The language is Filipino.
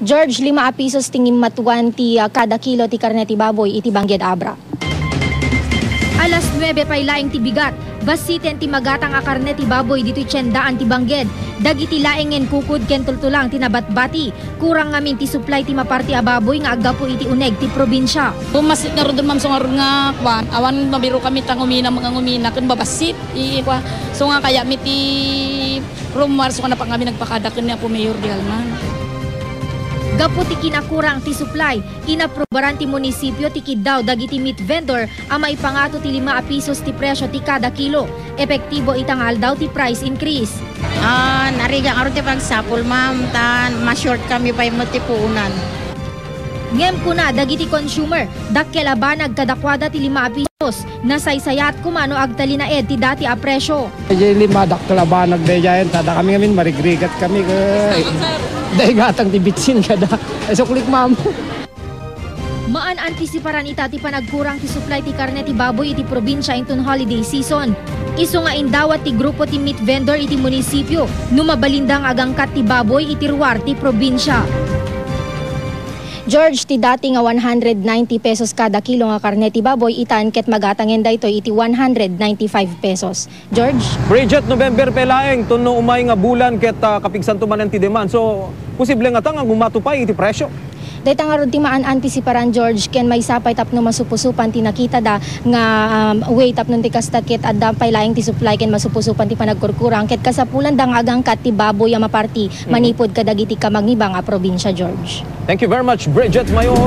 George, 5 pisos tingin matuan ti kada kilo ti karne ti baboy iti Bangged Abra. Alas 9 pay laing ti bigat, basiten ti magatang a karne ti baboy dito'y tiyendaan ti Bangged. Dagiti laengen kukud ken tultulang tinabatbati. Kurang ngamin ti supply ti maparti a baboy nga aggapo iti uneg ti probinsya. Pumasit na ron ma'am so nga ron nga kwan, awan mabiro kami tang umina mga umina kun babasit. So nga kaya mi ti rumar so nga pa kami nagpakada ken na po mayor di Alman. Gapo ti kinakurang ti supply, inaprobaran ti munisipyo ti kiddaw dagiti meat vendor ang maipangato ti 5 pisos ti presyo ti kada kilo. Epektibo itangal daw ti price increase. Narigang aron ti pagsapol ma'am, tan ma-short kami pa yung matipunan. Ngem kuna dagiti consumer, dakkel abanag kadakwada ti 5 pisos, nasaysayat kumano agtali na ed ti dati a presyo. Jadi 5 dakkel abanag dayan, tada kami ngamin marigrigat kami ka. Dahil gatang tibitsin ka da. So kulik ma'am. Maan antisiparan ita ti panagkurang ti supply ti karne ti baboy iti probinsya inton holiday season. Isu nga indawat ti grupo ti meat vendor iti munisipyo numabalindang agangkat ti baboy iti ruwar ti probinsya. George, ti dati nga 190 pesos kada kilo nga karne ti baboy itan ket magatangen daytoy iti 195 pesos. George? Bridget, November pelaeng tunno umay nga bulan ket kapigsan tumanen ti demand. So posible nga tang gumatupay iti presyo. Dayta nga ron ti maan antisiparan George ken may sapay tapno masupusupan ti nakita da nga way tapno ti kastat ket adda pay laeng ti supply ken masupusupan ti panagkurkurang ket kasapulan da nga agangkat ti baboy a maparti manipod kadagiti kamagniba nga probinsya George. Thank you very much, Bridget Mayor.